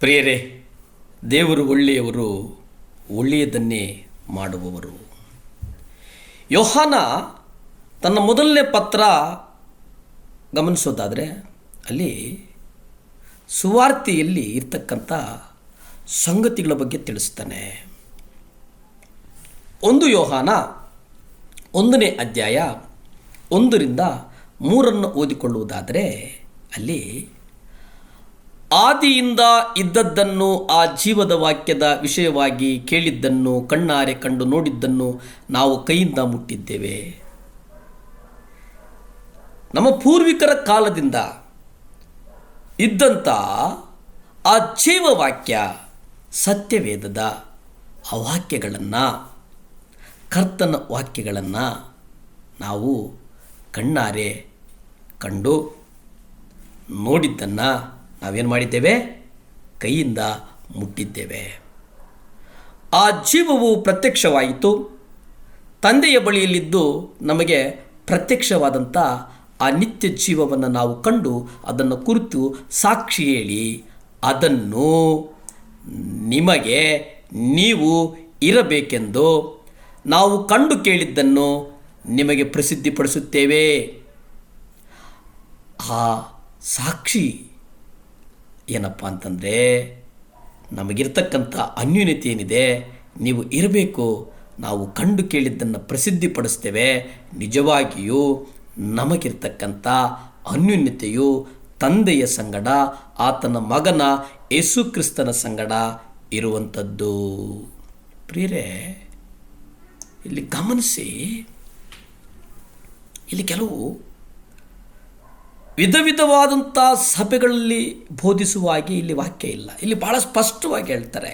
ಪ್ರಿಯರೇ, ದೇವರು ಒಳ್ಳೆಯವರು, ಒಳ್ಳೆಯದನ್ನೇ ಮಾಡುವವರು. ಯೋಹಾನ ತನ್ನ ಮೊದಲನೇ ಪತ್ರ ಗಮನಿಸೋದಾದರೆ ಅಲ್ಲಿ ಸುವಾರ್ತೆಯಲ್ಲಿ ಇರ್ತಕ್ಕಂಥ ಸಂಗತಿಗಳ ಬಗ್ಗೆ ತಿಳಿಸ್ತಾನೆ. 1 ಯೋಹಾನ 1ನೇ ಅಧ್ಯಾಯ 1ರಿಂದ 3 ಓದಿಕೊಳ್ಳುವುದಾದರೆ ಅಲ್ಲಿ ಆದಿಯಿಂದ ಇದ್ದದ್ದನ್ನು, ಆ ಜೀವದ ವಾಕ್ಯದ ವಿಷಯವಾಗಿ ಕೇಳಿದ್ದನ್ನು, ಕಣ್ಣಾರೆ ಕಂಡು ನೋಡಿದ್ದನ್ನು ನಾವು ಕೈಯಿಂದ ಮುಟ್ಟಿದ್ದೇವೆ. ನಮ್ಮ ಪೂರ್ವಿಕರ ಕಾಲದಿಂದ ಇದ್ದಂಥ ಆ ಜೀವವಾಕ್ಯ ಸತ್ಯವೇದದ ಆ ವಾಕ್ಯಗಳನ್ನು, ಕರ್ತನ ವಾಕ್ಯಗಳನ್ನು ನಾವು ಕಣ್ಣಾರೆ ಕಂಡು ನೋಡಿದ್ದನ್ನು ನಾವೇನು ಮಾಡಿದ್ದೇವೆ? ಕೈಯಿಂದ ಮುಟ್ಟಿದ್ದೇವೆ. ಆ ಜೀವವು ಪ್ರತ್ಯಕ್ಷವಾಯಿತು. ತಂದೆಯ ಬಳಿಯಲ್ಲಿದ್ದು ನಮಗೆ ಪ್ರತ್ಯಕ್ಷವಾದಂಥ ಆ ನಿತ್ಯ ಜೀವವನ್ನು ನಾವು ಕಂಡು ಅದನ್ನು ಕುರಿತು ಸಾಕ್ಷಿ ಹೇಳಿ ಅದನ್ನು ನಿಮಗೆ ನೀವು ಇರಬೇಕೆಂದು ನಾವು ಕಂಡು ಕೇಳಿದ್ದನ್ನು ನಿಮಗೆ ಪ್ರಸಿದ್ಧಿಪಡಿಸುತ್ತೇವೆ. ಆ ಸಾಕ್ಷಿ ಏನಪ್ಪ ಅಂತಂದರೆ, ನಮಗಿರ್ತಕ್ಕಂಥ ಅನ್ಯೂನ್ಯತೆ ಏನಿದೆ, ನೀವು ಇರಬೇಕು, ನಾವು ಕಂಡು ಕೇಳಿದ್ದನ್ನು ಪ್ರಸಿದ್ಧಿಪಡಿಸ್ತೇವೆ. ನಿಜವಾಗಿಯೂ ನಮಗಿರ್ತಕ್ಕಂಥ ಅನ್ಯೂನ್ಯತೆಯು ತಂದೆಯ ಸಂಗಡ, ಆತನ ಮಗನ ಯೇಸು ಕ್ರಿಸ್ತನ ಸಂಗಡ ಇರುವಂಥದ್ದು. ಪ್ರಿಯರೇ, ಇಲ್ಲಿ ಗಮನಿಸಿ, ಇಲ್ಲಿ ಕೆಲವು ವಿಧ ವಿಧವಾದಂಥ ಸಭೆಗಳಲ್ಲಿ ಬೋಧಿಸುವಾಗಿ ಇಲ್ಲಿ ವಾಕ್ಯ ಇಲ್ಲ. ಇಲ್ಲಿ ಭಾಳ ಸ್ಪಷ್ಟವಾಗಿ ಹೇಳ್ತಾರೆ,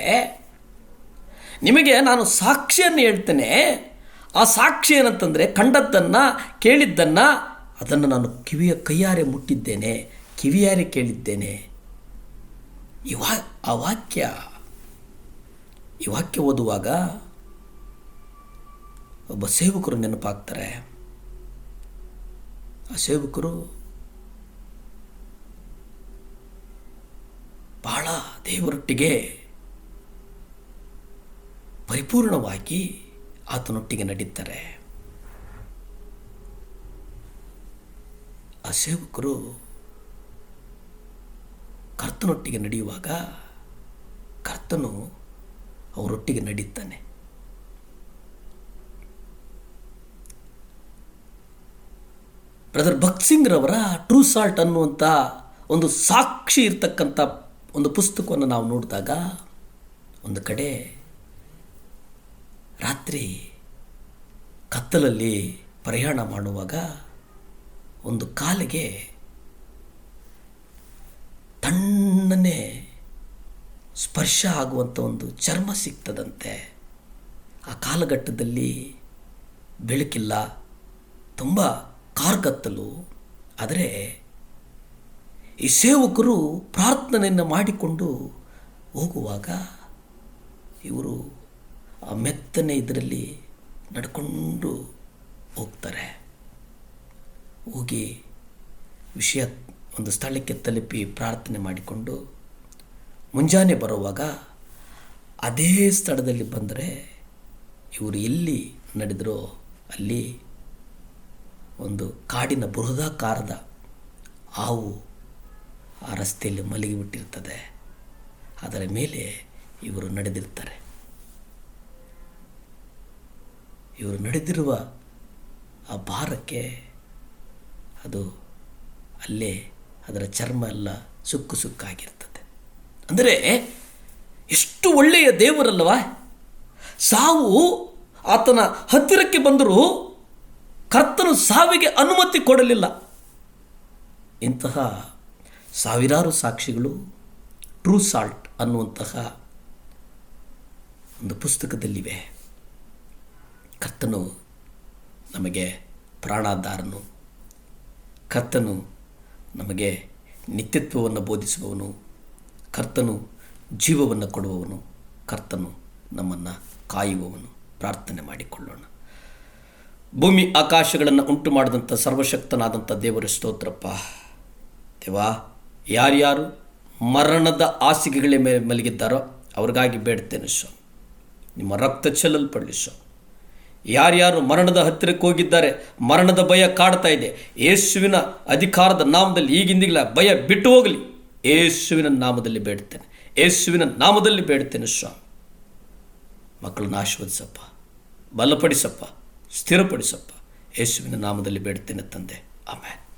ನಿಮಗೆ ನಾನು ಸಾಕ್ಷಿಯನ್ನು ಹೇಳ್ತೇನೆ. ಆ ಸಾಕ್ಷಿ ಏನಂತಂದರೆ, ಕಂಡದ್ದನ್ನು, ಕೇಳಿದ್ದನ್ನು, ಅದನ್ನು ನಾನು ಕೈಯಾರೆ ಮುಟ್ಟಿದ್ದೇನೆ, ಕಿವಿಯಾರೆ ಕೇಳಿದ್ದೇನೆ. ಆ ವಾಕ್ಯ ಓದುವಾಗ ಒಬ್ಬ ಸೇವಕರು ನೆನಪಾಗ್ತಾರೆ. ಆ ಸೇವಕರು ಬಹಳ ದೇವರೊಟ್ಟಿಗೆ ಪರಿಪೂರ್ಣವಾಗಿ ಆತನೊಟ್ಟಿಗೆ ನಡೀತಾರೆ. ಆ ಸೇವಕರು ಕರ್ತನೊಟ್ಟಿಗೆ ನಡೆಯುವಾಗ ಕರ್ತನು ಅವರೊಟ್ಟಿಗೆ ನಡೀತಾನೆ. ಬ್ರದರ್ ಭಗತ್ ಸಿಂಗ್ರವರ ಟ್ರೂ ಸಾಲ್ಟ್ ಅನ್ನುವಂಥ ಒಂದು ಸಾಕ್ಷಿ ಇರ್ತಕ್ಕಂಥ ಒಂದು ಪುಸ್ತಕವನ್ನು ನಾವು ನೋಡಿದಾಗ, ಒಂದು ಕಡೆ ರಾತ್ರಿ ಕತ್ತಲಲ್ಲಿ ಪ್ರಯಾಣ ಮಾಡುವಾಗ ಒಂದು ಕಾಲಿಗೆ ತಣ್ಣನೆ ಸ್ಪರ್ಶ ಆಗುವಂಥ ಒಂದು ಚರ್ಮ ಸಿಗ್ತದಂತೆ. ಆ ಕಾಲಘಟ್ಟದಲ್ಲಿ ಬೆಳಕಿಲ್ಲ, ತುಂಬ ಕಾರ್ಗತ್ತಲು. ಆದರೆ ಈ ಸೇವಕರು ಪ್ರಾರ್ಥನೆಯನ್ನು ಮಾಡಿಕೊಂಡು ಹೋಗುವಾಗ ಇವರು ಆ ಮೆತ್ತನೆ ಇದರಲ್ಲಿ ನಡ್ಕೊಂಡು ಹೋಗ್ತಾರೆ. ಹೋಗಿ ವಿಷಯ ಒಂದು ಸ್ಥಳಕ್ಕೆ ತಲುಪಿ ಪ್ರಾರ್ಥನೆ ಮಾಡಿಕೊಂಡು ಮುಂಜಾನೆ ಬರುವಾಗ ಅದೇ ಸ್ಥಳದಲ್ಲಿ ಬಂದರೆ ಇವರು ಎಲ್ಲಿ ನಡೆದರೋ ಅಲ್ಲಿ ಒಂದು ಕಾಡಿನ ಬೃಹದಾಕಾರದ ಹಾವು ಆ ರಸ್ತೆಯಲ್ಲಿ ಮಲಗಿಬಿಟ್ಟಿರ್ತದೆ. ಅದರ ಮೇಲೆ ಇವರು ನಡೆದಿರ್ತಾರೆ. ಇವರು ನಡೆದಿರುವ ಆ ಭಾರಕ್ಕೆ ಅದು ಅಲ್ಲೇ ಅದರ ಚರ್ಮ ಎಲ್ಲ ಸುಕ್ಕು ಸುಕ್ಕಾಗಿರ್ತದೆ. ಅಂದರೆ ಎಷ್ಟು ಒಳ್ಳೆಯ ದೇವರಲ್ಲವಾ! ಸಾವು ಆತನ ಹತ್ತಿರಕ್ಕೆ ಬಂದರೂ ಕರ್ತನು ಸಾವಿಗೆ ಅನುಮತಿ ಕೊಡಲಿಲ್ಲ. ಇಂತಹ ಸಾವಿರಾರು ಸಾಕ್ಷಿಗಳು ಟ್ರೂ ಸಾಲ್ಟ್ ಅನ್ನುವಂತಹ ಒಂದು ಪುಸ್ತಕದಲ್ಲಿವೆ. ಕರ್ತನು ನಮಗೆ ಪ್ರಾಣಾಧಾರನು, ಕರ್ತನು ನಮಗೆ ನಿತ್ಯತ್ವವನ್ನು ಬೋಧಿಸುವವನು, ಕರ್ತನು ಜೀವವನ್ನು ಕೊಡುವವನು, ಕರ್ತನು ನಮ್ಮನ್ನು ಕಾಯುವವನು. ಪ್ರಾರ್ಥನೆ ಮಾಡಿಕೊಳ್ಳೋಣ. ಭೂಮಿ ಆಕಾಶಗಳನ್ನು ಉಂಟು ಮಾಡಿದಂಥ ಸರ್ವಶಕ್ತನಾದಂಥ ದೇವರ ಸ್ತೋತ್ರಪ್ಪ. ದೇವಾ, ಯಾರ್ಯಾರು ಮರಣದ ಹಾಸಿಗೆಗಳ ಮೇಲೆ ಮಲಗಿದ್ದಾರೋ ಅವ್ರಿಗಾಗಿ ಬೇಡ್ತೇನೆ ಸ್ವಾಮಿ. ನಿಮ್ಮ ರಕ್ತ ಚೆಲ್ಲಲ್ಪಡಲಿ ಸ್ವಾಮಿ. ಯಾರ್ಯಾರು ಮರಣದ ಹತ್ತಿರಕ್ಕೆ ಹೋಗಿದ್ದಾರೆ, ಮರಣದ ಭಯ ಕಾಡ್ತಾ ಇದೆ, ಯೇಸುವಿನ ಅಧಿಕಾರದ ನಾಮದಲ್ಲಿ ಈಗಿಂದೀಗಲೇ ಭಯ ಬಿಟ್ಟು ಹೋಗಲಿ. ಯೇಸುವಿನ ನಾಮದಲ್ಲಿ ಬೇಡ್ತೇನೆ, ಯೇಸುವಿನ ನಾಮದಲ್ಲಿ ಬೇಡ್ತೇನೆ ಸ್ವಾಮಿ. ಮಕ್ಕಳನ್ನ ಆಶೀರ್ವದಿಸಪ್ಪ, ಬಲಪಡಿಸಪ್ಪ, ಸ್ಥಿರಪಡಿಸಪ್ಪ. ಯೇಸುವಿನ ನಾಮದಲ್ಲಿ ಬೇಡ್ತೇನೆ ತಂದೆ, ಆಮೆನ್.